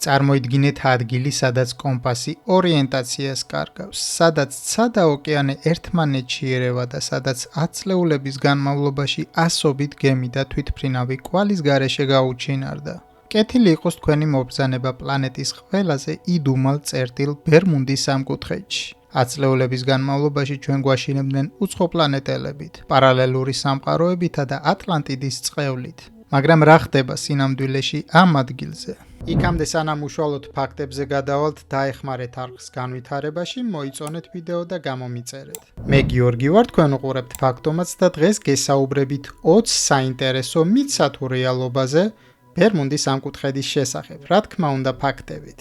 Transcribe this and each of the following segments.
წარმოიდგინეთ ადგილი, სადაც კომპასი ორიენტაციას კარგავს, სადაც ცა და ოკეანე ერთმანეთში ერევა და სადაც ათწლეულების განმავლობაში ასობით გემი და თვითმფრინავი კვალის გარეშე გაუჩინარდა. კეთილი იყოს თქვენი მობრძანება პლანეტის ყველაზე იდუმალ წერტილ ბერმუნდის სამკუთხედში. ათწლეულების განმავლობაში ჩვენ გვაშინებდნენ უცხო პლანეტელებით, პარალელური სამყაროებითა და ატლანტიდის წყევლით. მაგრამ რა ხდება სინამდვილეში ამ ადგილზე? იქამდე სანამ უშუალოდ ფაქტებზე გადავალთ, დაეხმარეთ არხს განვითარებაში, მოიწონეთ ვიდეო და გამომიწერეთ. მე გიორგი ვარ, თქვენ უყურებთ ფაქტომატს და დღეს გესაუბრებით 20 საინტერესო მითსა თუ რეალობაზე ბერმუნდის სამკუთხედის შესახებ. რა თქმა უნდა, ფაქტებით.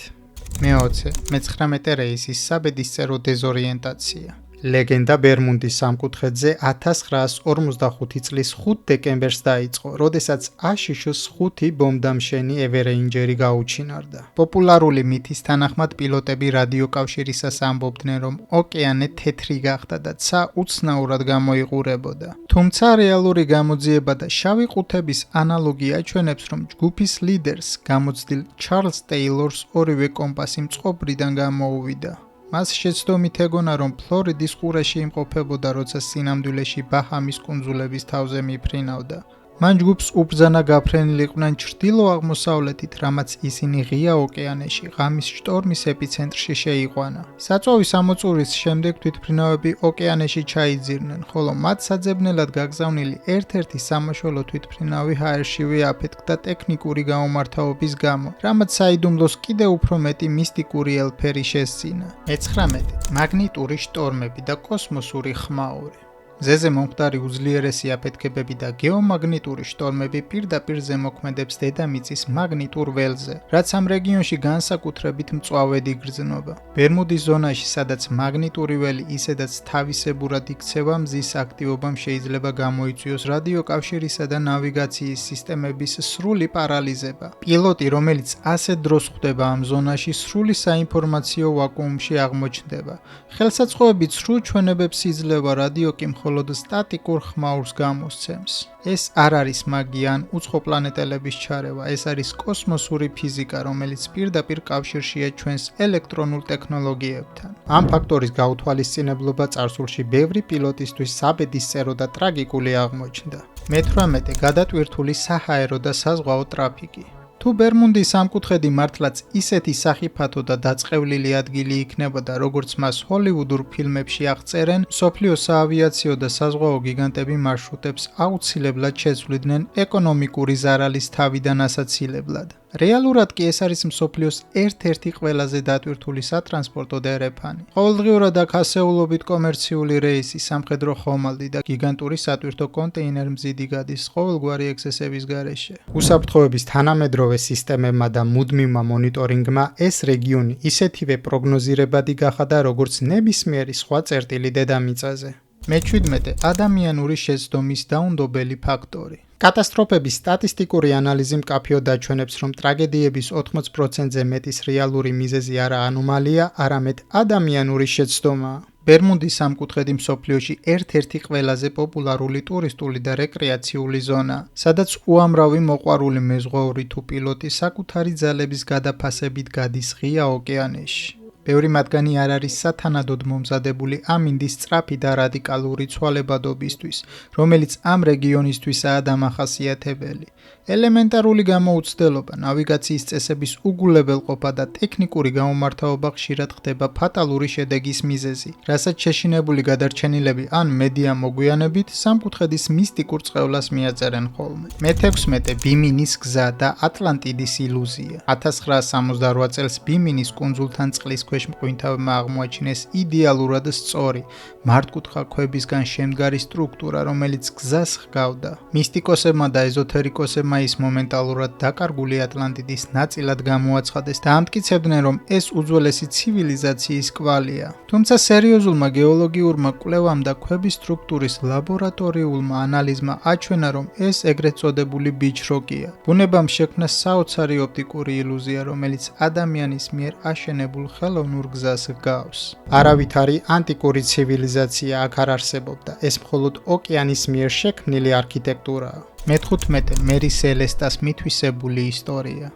მე-20 მე-19 რეისის საბედისწერო დეზორიენტაცია. ლეგენდა ბერმუნდის სამკუთხედზე 1945 წლის 5 დეკემბერს დაიწყო, როდესაც აშშ-ს 5 ბომბდამშენი ევერეინჯერი გაუჩინარდა. პოპულარული მითის თანახმად პილოტები რადიოკავშირისას ამბობდნენ, რომ ოკეანე თეთრი გახდა და ცა უცნაურად გამოიყურებოდა. თუმცა რეალური გამოძიება და შავი ყუთების ანალოგი აჩვენებს, რომ ჯგუფის ლიდერს, გამოცდილ ჩარლზ ტეილორს ორივე კომპასი მწყობრიდან გამოუვიდა. მას შეცდომით ეგონა, რომ ფლორიდის ყურეში იმყოფებოდა, როცა სინამდვილეში ბაჰამის კუნძულების თავზე მიფრინავდა. მან ჯგუფს უბრძანა გაფრენილიყვნენ ჩრდილო-აღმოსავლეთით, რამაც ისინი ღია ოკეანეში, ღამის შტორმის ეპიცენტრში შეიყვანა. საწვავის ამოწურის შემდეგ თვითმფრინავები ოკეანეში ჩაიძირნენ, ხოლო მათ საძებნელად გაგზავნილი ერთ-ერთი სამაშველო თვითმფრინავი ჰაერშივე აფეთქდა ტექნიკური გაუმართავობის გამო, რამაც საიდუმლოს კიდევ უფრო მეტი მისტიკური ელფერი შესძინა. მე-19 მაგნიტური შტორმები და კოსმოსური ხმაური. ზეზე მომხდარი უძლიერესი აფეთქებები და გეომაგნიტური შტორმები პირდაპირ ზემოქმედებს დედამიწის მაგნიტურ ველზე, რაც ამ რეგიონში განსაკუთრებით მწვავედ იგრძნობა. ბერმუდის ზონაში, სადაც მაგნიტური ველი ისედაც თავისებურად იქცევა, მზის აქტივობამ შეიძლება გამოიწვიოს რადიოკავშირისა და ნავიგაციის სისტემების სრული პარალიზება. პილოტი, რომელიც ასეთ დროს ხვდება ამ ზონაში, სრული საინფორმაციო ვაკუუმში აღმოჩნდება. ხელსაწყოებით სრულ ჩვენებებს იძლევა, რადიო კი მხოლოდ სტატიკურ ხმაურს გამოსცემს. ეს არ არის მაგია ან უცხო პლანეტელების ჩარევა, ეს არის კოსმოსური ფიზიკა, რომელიც პირდაპირ კავშირშია ჩვენს ელექტრონულ ტექნოლოგიებთან. ამ ფაქტორის გაუთვალისწინებლობა წარსულში ბევრი პილოტისთვის საბედისწერო და ტრაგიკული აღმოჩნდა. მე-18 გადატვირთული საჰაერო და საზღვაო ტრაფიკი. თუ ბერმუნდის სამკუთხედი მართლაც ისეთი სახიფათო და დაწყევლილი ადგილი იქნებოდა, როგორც მას ჰოლივუდურ ფილმებში აღწერენ, მსოფლიო საავიაციო და საზღვაო გიგანტები მარშრუტებს აუცილებლად შეცვლიდნენ ეკონომიკური ზარალის თავიდან ასაცილებლად. რეალურად კი ეს არის მსოფლიოს ერთ-ერთი ყველაზე დატვირთული სატრანსპორტო დერეფანი. ყოველდღიურად აქ ასეულობით კომერციული რეისი, სამხედრო ხომალდი და გიგანტური სატვირთო კონტეინერ-მზიდი გადის ყოველგვარი ექსესების გარეშე. უსაფრთხოების თანამედროვე სისტემებმა და მუდმივმა მონიტორინგმა ეს რეგიონი ისეთივე პროგნოზირებადი გახადა, როგორც ნებისმიერი სხვა წერტილი დედამიწაზე. მე-17 ადამიანური შეცდომის დაუნდობელი ფაქტორი. კატასტროფების სტატისტიკური ანალიზი მკაფიოდ აჩვენებს, რომ ტრაგედიების 80%-ზე მეტის რეალური მიზეზი არა ანომალია, არამედ ადამიანური შეცდომაა. ბერმუნდის სამკუთხედი მსოფლიოში ერთ-ერთი ყველაზე პოპულარული ტურისტული და რეკრეაციული ზონაა, სადაც უამრავი მოყვარული მეზღვაური თუ პილოტი საკუთარი ძალების გადაფასებით გადის ღია ოკეანეში. ბევრი მათგანი არ არის სათანადოდ მომზადებული ამ ინდის სწრაფი და რადიკალური ცვალებადობისთვის, რომელიც ამ რეგიონისთვისაა დამახასიათებელი. ელემენტარული გამოუცდელობა, ნავიგაციის წესების უგულებელყოფა და ტექნიკური გაუმართავობა ხშირად ხდება ფატალური შედეგის მიზეზი, რასაც შეშინებული გადარჩენილები ან მედია მოგვიანებით სამკუთხედის მისტიკურ წყევლას მიაწერენ ხოლმე. მე-16 ბიმინის გზა და ატლანტიდის ილუზია. 1968 წელს ბიმინის კუნძულთან წყლის ქვეშ მყინვარებმა აღმოაჩინეს იდეალურად სწორი, მართკუთხა ქვებისგან შემდგარი სტრუქტურა, რომელიც გზას ჰგავდა. მისტიკოსებმა და ეზოთერიკოსებმა ის მომენტალურად დაკარგული ატლანტიდის ნაწილად გამოაცხადეს და ამტკიცებდნენ, რომ ეს უძველესი ცივილიზაციის კვალია. თუმცა სერიოზულმა გეოლოგიურმა კვლევამ და ქვების სტრუქტურის ლაბორატორიულმა ანალიზმა აჩვენა, რომ ეს ეგრეთ წოდებული ბიჩროკია. ბუნებამ შექმნა საოცარი ოპტიკური ილუზია, რომელიც ადამიანის მიერ აშენებულ ხელოვნურ გზას ჰგავს. არავითარი ანტიკური ცივილიზაცია აქ არ არსებობდა, ეს მხოლოდ ოკეანის მიერ შექმნილი არქიტექტურაა. მე-15 მერი სელესტას მითვისებული ისტორია.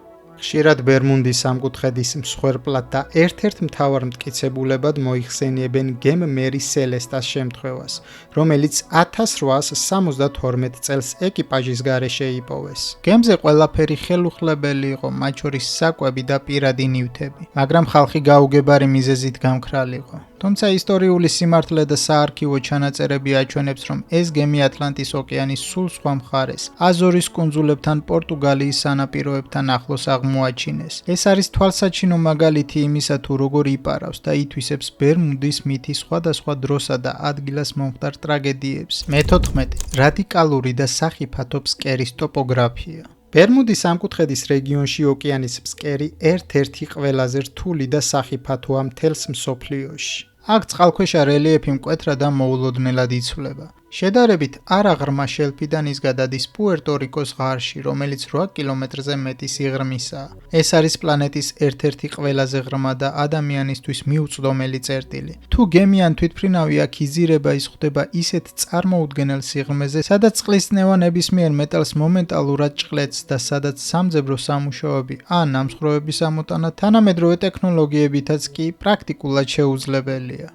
ხშირად ბერმუნდის სამკუთხედის მსხვერპლად და ერთ-ერთ მთავარ მტკიცებულებად მოიხსენიებენ გემ მერი სელესტას შემთხვევას, რომელიც 1872 წელს ეკიპაჟის გარეშე იპოვეს. გემზე ყველაფერი ხელუხლებელი იყო, მათ შორის საკვები და პირადი ნივთები, მაგრამ ხალხი გაუგებარი მიზეზით გამქრალიყო. თუმცა ისტორიული სიმართლე და საარქივო ჩანაწერები აჩვენებს, რომ ეს გემი ატლანტის ოკეანის სულ სხვა მხარეს, აზორის კუნძულებთან პორტუგალიის სანაპიროებთან ახლოს აღმოაჩინეს. ეს არის თვალსაჩინო მაგალითი იმისა, თუ როგორ იპარავს და ითვისებს ბერმუდის მითი სხვადასხვა დროსა და ადგილას მომხდარ ტრაგედიებს. მე-14 რადიკალური და სახიფათო ფსკერის ტოპოგრაფია. ბერმუდის სამკუთხედის რეგიონში ოკეანის ფსკერი ერთ-ერთი ყველაზე რთული და სახიფათოა მთელს მსოფლიოში. აქ წყალქვეშა რელიეფი მკვეთრად და მოულოდნელად იცვლება. შედარებით არაღრმა შელფიდან ის გადადის პუერტო-რიკოს ღარში, რომელიც 8 კილომეტრზე მეტი სიღრმისაა. ეს არის პლანეტის ერთ-ერთი ყველაზე ღრმა და ადამიანისთვის მიუწვდომელი წერტილი. თუ გემი ან თვითმფრინავი აქ იზირება, ის ხდება ისეთ წარმოუდგენელ სიღრმეზე, სადაც წყლის წნევა ნებისმიერ მეტალს მომენტალურად ჭყლეთს და სადაც სამძებრო სამუშაოები ან ნამსხვრევების ამოტანა თანამედროვე ტექნოლოგიებითაც კი პრაქტიკულად შეუძლებელია.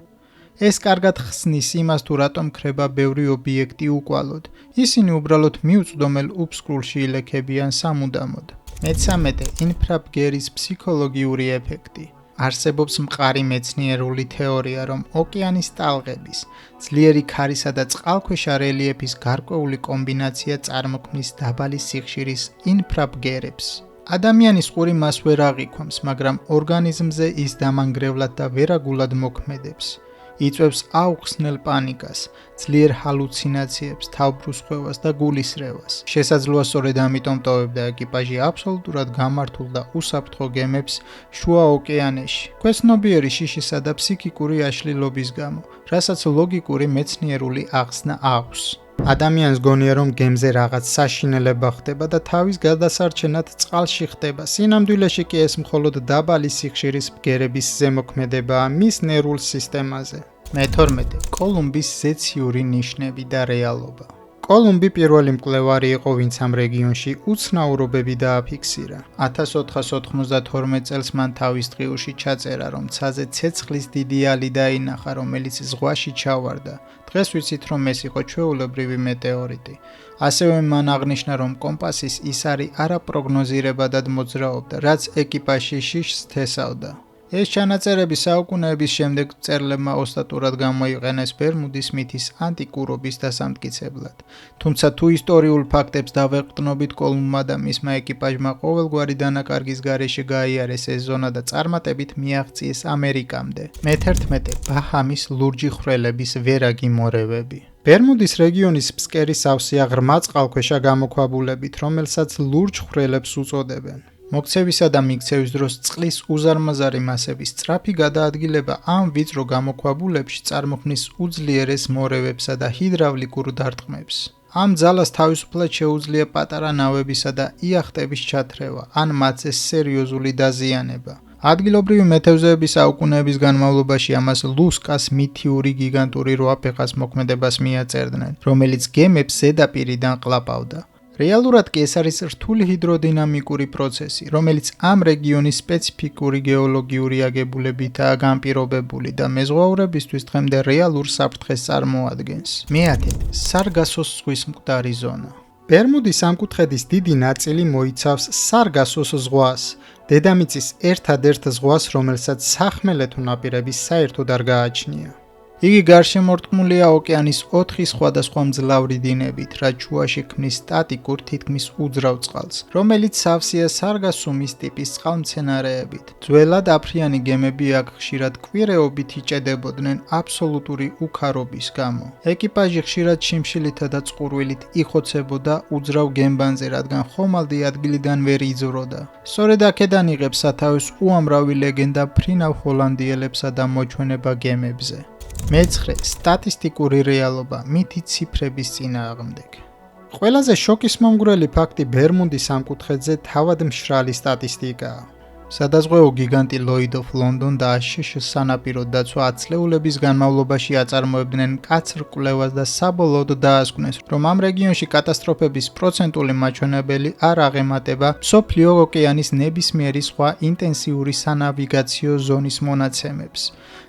ეს კარგად ხსნის იმას, თუ რატომ ქრება ბევრი ობიექტი უკვალოდ. ისინი უბრალოდ მიუწვდომელ უფსკრულში ილექებიან სამუდამოდ. მე-13 ინფრაბგერის ფსიქოლოგიური ეფექტი. არსებობს მყარი მეცნიერული თეორია, რომ ოკეანის ტალღების, ძლიერი ქარისა და წყალქვეშა რელიეფის გარკვეული კომბინაცია წარმოქმნის დაბალი სიხშირის ინფრაბგერებს. ადამიანის ყური მას ვერ აღიქვამს, მაგრამ ორგანიზმზე ის დამანგრევლად და ვერაგულად მოქმედებს. იწვევს აუხსნელ პანიკას, ძლიერ ჰალუცინაციებს, თავბრუსხვევას და გულისრევას. შესაძლოა სწორედ ამიტომ ტოვებდა ეკიპაჟი აბსოლუტურად გამართულ და უსაფრთხო გემებს შუა ოკეანეში, ქვეცნობიერი შიშისა და ფსიქიკური აშლილობის გამო, რასაც ლოგიკური მეცნიერული ახსნა აქვს. ადამიანს გონია, რომ გემზე რაღაც საშინელება ხდება და თავის გადასარჩენად წყალში ხდება. სინამდვილეში კი ეს მხოლოდ დაბალი სიხშირის ბგერების ზემოქმედებაა მის ნერვულ სისტემაზე. მე-12 კოლუმბის ზეციური ნიშნები და რეალობა. კოლუმბი პირველი მკვლევარი იყო, ვინც ამ რეგიონში უცნაურობები დააფიქსირა. 1492 წელს მან თავის დღიურში ჩაწერა, რომ ცაზე ცეცხლის დიდი ალი დაინახა, რომელიც ზღვაში ჩავარდა. დღეს ვიცით, რომ ეს იყო ჩვეულებრივი მეტეორიტი. ასევე მან აღნიშნა, რომ კომპასის ისარი არაპროგნოზირებადად მოძრაობდა, რაც ეკიპაჟში შიშს თესავდა. ეს ჩანაწერები საუკუნეების შემდეგ მწერლებმა ოსტატურად გამოიყენეს ბერმუდის მითის ანტიკურობის დასამტკიცებლად. თუმცა თუ ისტორიულ ფაქტებს დავეყრდნობით, კოლუმბმა და მისმა ეკიპაჟმა ყოველგვარი დანაკარგის გარეშე გაიარეს ეს ზონა და წარმატებით მიაღწიეს ამერიკამდე. მე-11 ბაჰამის ლურჯი ხვრელების ვერაგი მორევები. ბერმუდის რეგიონის ფსკერი სავსეა ღრმა წყალქვეშა გამოქვაბულებით, რომელსაც ლურჯ ხვრელებს უწოდებენ. მოქცევისა და მიქცევის დროს წყლის უზარმაზარი მასების სწრაფი გადაადგილება ამ ვიწრო გამოქვაბულებში წარმოქმნის უძლიერეს მორევებსა და ჰიდრავლიკურ დარტყმებს. ამ ძალას თავისუფლად შეუძლია პატარა ნავებისა და იახტების ჩათრევა, ან მათზე სერიოზული დაზიანება. ადგილობრივი მეთევზეები საუკუნეების განმავლობაში ამას ლუსკას მითიური გიგანტური რვაფეხას მოქმედებას მიაწერდნენ, რომელიც გემებს ზედაპირიდან ყლაპავდა. რეალურად კი ეს არის რთული ჰიდროდინამიკური პროცესი, რომელიც ამ რეგიონის სპეციფიკური გეოლოგიური აგებულებითაა განპირობებული და მეზღვაურებისთვის დღემდე რეალურ საფრთხეს წარმოადგენს. მე-10 სარგასოს ზღვის მკვდარი ზონა. ბერმუდის სამკუთხედის დიდი ნაწილი მოიცავს სარგასოს ზღვას, დედამიწის ერთადერთ ზღვას, რომელსაც სახმელეთო ნაპირების საერთოდ არ გააჩნია. იგი გარშემორტყმულია ოკეანის 4 სხვადასხვა მძლავრი დინებით, რაც შუაში ქმნის სტატიკურ თითქმის უძრავ წყალს, რომელიც სავსეა სარგასუმის ტიპის წყალმცენარეებით. ძველად აფრიანი გემები აქ ხშირად კვირეობით იჭედებოდნენ აბსოლუტური უქარობის გამო. ეკიპაჟი ხშირად შიმშილითა და წყურვილით იხოცებოდა უძრავ გემბანზე, რადგან ხომალდი ადგილიდან ვერ იძვროდა. სწორედ აქედან იღებს სათავეს უამრავი ლეგენდა ფრინავ ჰოლანდიელებსა და მოჩვენება გემებზე. მე-9 სტატისტიკური რეალობა მითი ციფრების წინააღმდეგ. ყველაზე შოკისმომგვრელი ფაქტი ბერმუდის სამკუთხედზე თავად მშრალი სტატისტიკაა. სადაზღვეო გიგანტი Lloyd of London და ASH სანაპირო დაცვა ათწლეულების განმავლობაში აწარმოებდნენ მკაცრ კვლევას და საბოლოოდ დაასკვნეს, რომ ამ რეგიონში კატასტროფების პროცენტული მაჩვენებელი არ აღემატება მსოფლიო ოკეანის ნებისმიერი სხვა ინტენსიური სანავიგაციო ზონის მონაცემებს.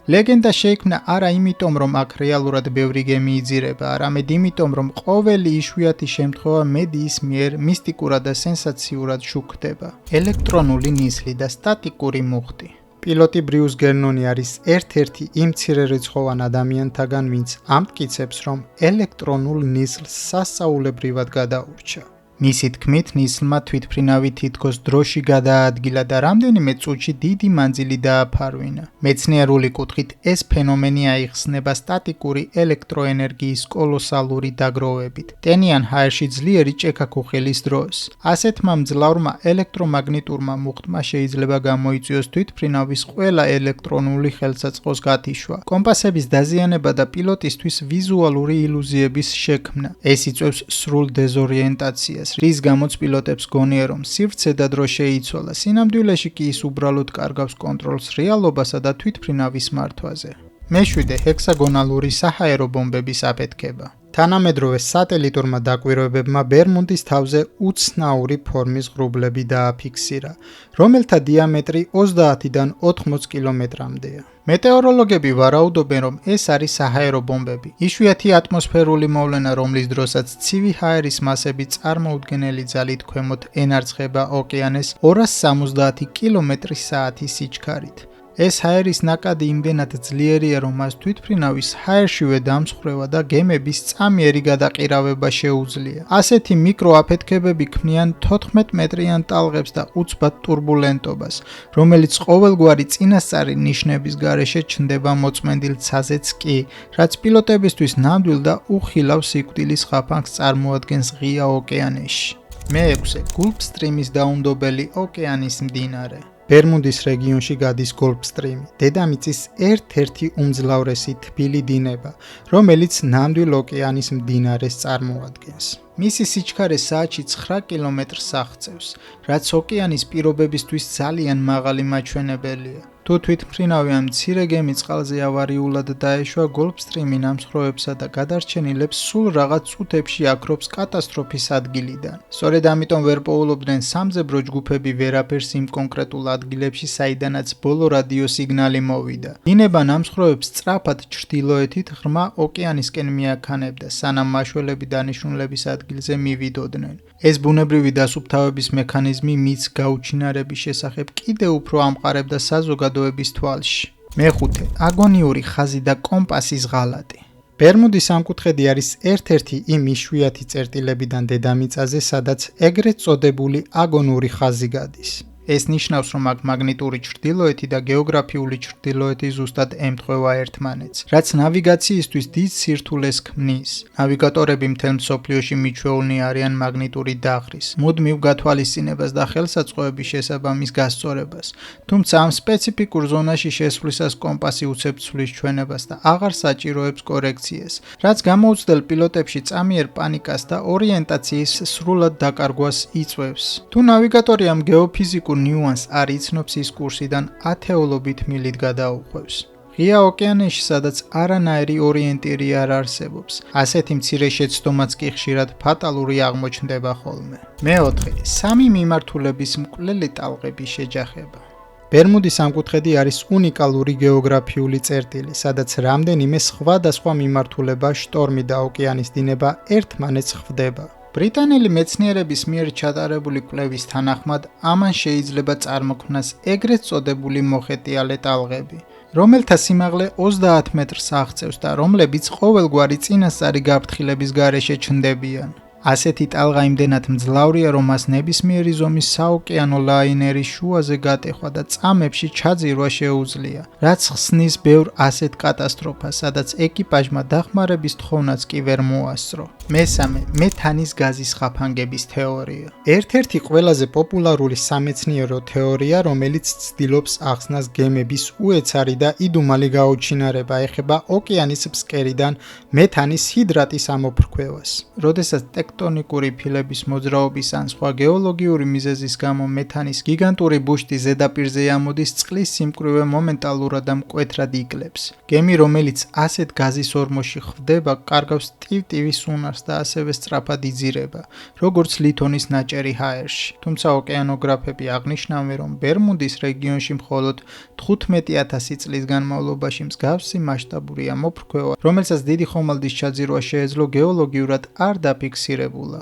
ლეგენდა შეიქმნა არა იმიტომ, რომ აქ რეალურად ბევრი გემი იძირება, არამედ იმიტომ, რომ ყოველი იშვიათი შემთხვევა მედიის მიერ მისტიკურად და სენსაციურად შუქდება. ელექტრონული ნისლი და სტატიკური მუხტი. პილოტი ბრიუს გერნონი არის ერთ-ერთი იმ მცირერიცხოვან ადამიანთაგან, ვინც ამტკიცებს, რომ ელექტრონულ ნისლს სასწაულებრივად გადაურჩა. მისი თქმით, ნისლმა თვითმფრინავი თითქოს დროში გადაადგილა და რამდენიმე წუთში დიდი მანძილი დააფარვინა. მეცნიერული კუთხით ეს ფენომენი აიხსნება სტატიკური ელექტროენერგიის კოლოსალური დაგროვებით, ტენიან ჰაერში ძლიერი ჭექა-ქუხილის დროს. ასეთმა მძლავრმა ელექტრომაგნიტურმა მუხტმა შეიძლება გამოიწვიოს თვითმფრინავის ყველა ელექტრონული ხელსაწყოს გათიშვა, კომპასების დაზიანება და პილოტისთვის ვიზუალური ილუზიების შექმნა. ეს იწვევს სრულ დეზორიენტაციას, რის გამოც პილოტებს გონია, რომ სივრცე და დრო შეიცვალა, სინამდვილეში კი ის უბრალოდ კარგავს კონტროლს რეალობასა და თვითმფრინავის მართვაზე. მეშვიდე ჰექსაგონალური საჰაერო ბომბების აფეთქება. თანამედროვე სატელიტურმა დაკვირვებებმა ბერმუნდის თავზე უცნაური ფორმის ღრუბლები დააფიქსირა, რომელთა დიამეტრი 30-დან 80 კილომეტრამდეა. მეტეოროლოგები ვარაუდობენ, რომ ეს არის საჰაერო ბომბები, იშვიათი ატმოსფერული მოვლენა, რომლის დროსაც ცივი ჰაერის მასები წარმოუდგენელი ძალით ქვემოთ ენარცხება ოკეანეს 270 კმ/სთ სიჩქარით. ეს ჰაერის ნაკადი იმდენად ძლიერია, რომ მას თვითმფრინავის ჰაერშივე დამსხვრევა და გემების წამიერი გადაყირავება შეუძლია. ასეთი მიკროაფეთქებები ქმნიან 14 მეტრიან ტალღებს და უცბად ტურბულენტობას, რომელიც ყოველგვარი წინასწარი ნიშნების გარეშე ჩნდება მოწმენდილ ცაზეც კი, რაც პილოტებისთვის ნამდვილ და უხილავ სიკვდილის ხაფანგს წარმოადგენს ღია ოკეანეში. მეექვსე, გულფსტრიმის დაუნდობელი ოკეანის მდინარე. ბერმუნდის რეგიონში გადის გოლფსტრიმი, დედამიწის ერთ-ერთი უმძლავრესი თბილი დინება, რომელიც ნამდვილ ოკეანის მდინარეს წარმოადგენს. მისი სიჩქარე საათში 9 კილომეტრს აღწევს, რაც ოკეანის პირობებისთვის ძალიან მაღალი მაჩვენებელია. თუ თვითმფრინავი ამ მცირე გემი წყალზე ავარიულად დაეშვა, გოლფსტრიმი ნამსხვრევებსა და გადარჩენილებს სულ რაღაც წუთებში აქრობს კატასტროფის ადგილიდან. სწორედ ამიტომ ვერ პოულობდნენ სამძებრო ჯგუფები ვერაფერს იმ კონკრეტულ ადგილებში, საიდანაც ბოლო რადიო სიგნალი მოვიდა. დინება ნამსხვრევებს სწრაფად ჩრდილოეთით ღრმა ოკეანისკენ მიაქანებდა, სანამ მაშველები დანიშნულების ადგილზე მივიდოდნენ. ეს ბუნებრივი დასუფთავების მექანიზმი მის გაუჩინარების შესახებ კიდევ უფრო ამყარებდა საზოგადოების თვალში. მეხუთე, აგონიური ხაზი და კომპასის ღალატი. ბერმუდის სამკუთხედი არის ერთ-ერთი იმ იშვიათი წერტილებიდან დედამიწაზე, სადაც ეგრეთ წოდებული აგონური ხაზი გადის. ეს ნიშნავს, რომ აქ მაგნიტური ჩრდილოეთი და გეოგრაფიული ჩრდილოეთი ზუსტად ემთხვევა ერთმანეთს, რაც ნავიგაციისთვის დიდ სირთულეს ქმნის. ნავიგატორები მთელ მსოფლიოში მიჩვეულნი არიან მაგნიტური დახრის, მუდმივ გათვალისწინებას და ხელსაწყოების შესაბამის გასწორებას, თუმცა ამ სპეციფიკურ ზონაში შესვლისას კომპასი უცებ ცვლის ჩვენებას და აღარ საჭიროებს კორექციას, რაც გამოუცდელ პილოტებში წამიერ პანიკას და ორიენტაციის სრულად დაკარგვას იწვევს. თუ ნავიგატორი ამ გეოფიზიკურ ნიუანს არ იცნობს, ის კურსიდან ათეულობით მილით გადაუხვევს. ღია ოკეანეში, სადაც არანაირი ორიენტირი არ არსებობს, ასეთი მცირე შეცდომაც კი ხშირად ფატალური აღმოჩნდება ხოლმე. მეოთხე, სამი მიმართულების მკვლელი ტალღების შეჯახება. ბერმუდის სამკუთხედი არის უნიკალური გეოგრაფიული წერტილი, სადაც რამდენიმე სხვადასხვა მიმართულება, შტორმი და ოკეანის დინება ერთმანეთს ხვდება. ბრიტანელი მეცნიერების მიერ ჩატარებული კვლევის თანახმად, ამან შეიძლება წარმოქმნას ეგრეთ წოდებული მოხეტიალე ტალღები, რომელთა სიმაღლე 30 მეტრს აღწევს და რომლებიც ყოველგვარი წინასწარი გაფრთხილების გარეშე ჩნდებიან. ასეთი ტალღა იმდენად მძლავრია, რომ მას ნებისმიერი ზომის საოკეანო ლაინერის შუაზე გატეხვა და წამებში ჩაძირვა შეუძლია, რაც ხსნის ბევრ ასეთ კატასტროფას, სადაც ეკიპაჟმა დახმარების თხოვნაც კი ვერ მოასწრო. მესამე, მეთანის გაზის ხაფანგების თეორია. ერთ-ერთი ყველაზე პოპულარული სამეცნიერო თეორია, რომელიც ცდილობს ახსნას გემების უეცარი და იდუმალი გაუჩინარება, ეხება ოკეანის ფსკერიდან მეთანის ჰიდრატის ამოფრქვევას. როდესაც ტექტონიკური ფილების მოძრაობის ან სხვა გეოლოგიური მიზეზის გამო მეთანის გიგანტური ბუშტი ზედაპირზე ამოდის, წყლის სიმკვრივე მომენტალურად და მკვეთრად იკლებს. გემი, რომელიც ასეთ გაზის ორმოში ხვდება, კარგავს ტივ-ტივის უნარს და ასევე სწრაფად იძირება, როგორც ლითონის ნაჭერი ჰაერში. თუმცა ოკეანოგრაფები აღნიშნავენ, რომ ბერმუდის რეგიონში მხოლოდ 15,000 წლის განმავლობაში მსგავსი მასშტაბური ამოფრქვევა, რომელსაც დიდი ხომალდის ჩაძირვა შეეძლო, გეოლოგიურად არ დაფიქსირებულა.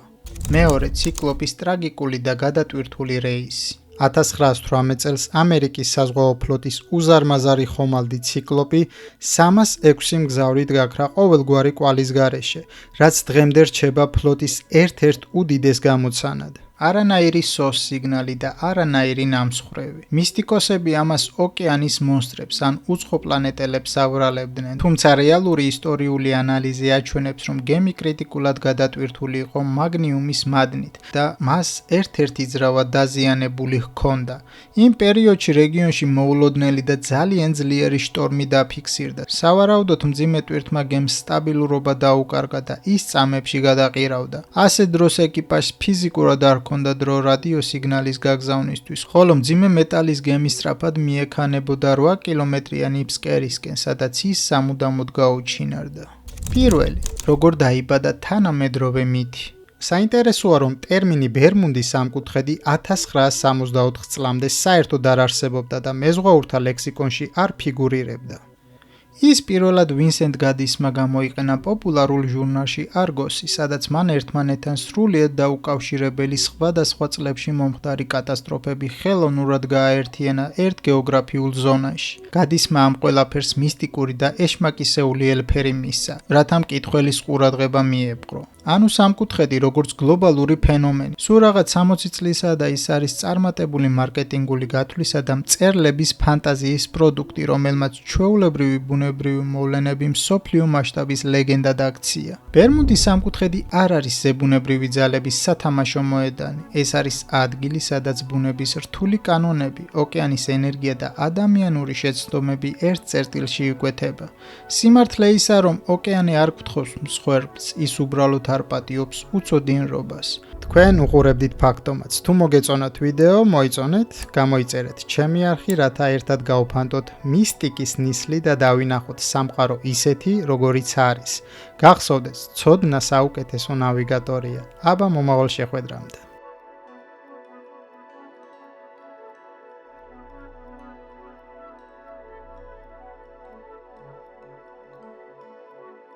მეორე ციკლოპის ტრაგიკული და გადატვირთული რეისი. 1918 წელს ამერიკის საზღვაო ფლოტის უზარმაზარი ხომალდი ციკლოპი 306 მგზავრით გაქრა ყოველგვარი კვალის გარეშე, რაც დღემდე რჩება ფლოტის ერთ-ერთ უდიდეს გამოცანად. არანაირი SOS სიგნალი და არანაირი ნამსხვრევი. მისტიკოსები ამას ოკეანის მონსტრებს ან უცხო პლანეტელებს ავრალებდნენ, თუმცა რეალური ისტორიული ანალიზი აჩვენებს, რომ გემი კრიტიკულად გადატვირთული იყო მაგნიუმის მადნით და მას ერთ-ერთი ძრავა დაზიანებული ჰქონდა. იმ პერიოდში რეგიონში მოულოდნელი და ძალიან ძლიერი შტორმი დაფიქსირდა. სავარაუდოდ მძიმე ტვირთმა გემს სტაბილურობა დაუკარგა და ის წამებში გადაყირავდა. ასეთ დროს ეკიპაჟს ფიზიკურად არ ჰქონდა დრო რადიო სიგნალის გაგზავნისთვის, ხოლო მძიმე მეტალის გემი სწრაფად მიექანებოდა 8 კილომეტრიანი ფსკერისკენ, სადაც ის სამუდამოდ გაუჩინარდა. პირველი, როგორ დაიბადა თანამედროვე მითი. საინტერესოა, რომ ტერმინი ბერმუნდის სამკუთხედი 1964 წლამდე საერთოდ არ არსებობდა და მეზღვაურთა ლექსიკონში არ ფიგურირებდა. ის პირველად ვინსენტ გადისმა გამოიყენა პოპულარულ ჟურნალში Argos-ი, სადაც მან ერთმანეთთან სრულიად დაუკავშირებელი სხვადასხვა წლებში მომხდარი კატასტროფები ხელოვნურად გააერთიანა ერთ გეოგრაფიულ ზონაში. გადისმა ამ ყველაფერს მისტიკური და ეშმაკისეული ელფერი მისცა, რათა მკითხველის ყურადღება მიეპყრო. ანუ სამკუთხედი როგორც გლობალური ფენომენი. სულ რაღაც 60 წლისა და ის არის წარმატებული მარკეტინგული გათვლისა და მწერლების ფანტაზიის პროდუქტი, რომელმაც ჩვეულებრივი ბუნებრივი მოვლენები მსოფლიო მასშტაბის ლეგენდად აქცია. ბერმუდის სამკუთხედი არ არის ზებუნებრივი ძალების სათამაშო მოედანი. ეს არის ადგილი, სადაც ბუნების რთული კანონები, ოკეანის ენერგია და ადამიანური შეცდომები ერთ წერტილში იკვეთება. სიმართლე ისაა, რომ ოკეანე არ გთხოვს მსხვერპლს, ის უბრალოდ არპატიობს უწოდინრობას. თქვენ უყურებდით ფაქტომაც. თუ მოგეწონათ ვიდეო, მოიწონეთ, გამოიწერეთ ჩემი არხი, რათა ერთად გავფანტოთ მისტიკის ნისლი და დავინახოთ სამყარო ისეთი, როგორიც არის. გახსოვდეს, ცოდნა საუკეთესო ნავიგატორია. აბა მომავალ შეხვედრამდე.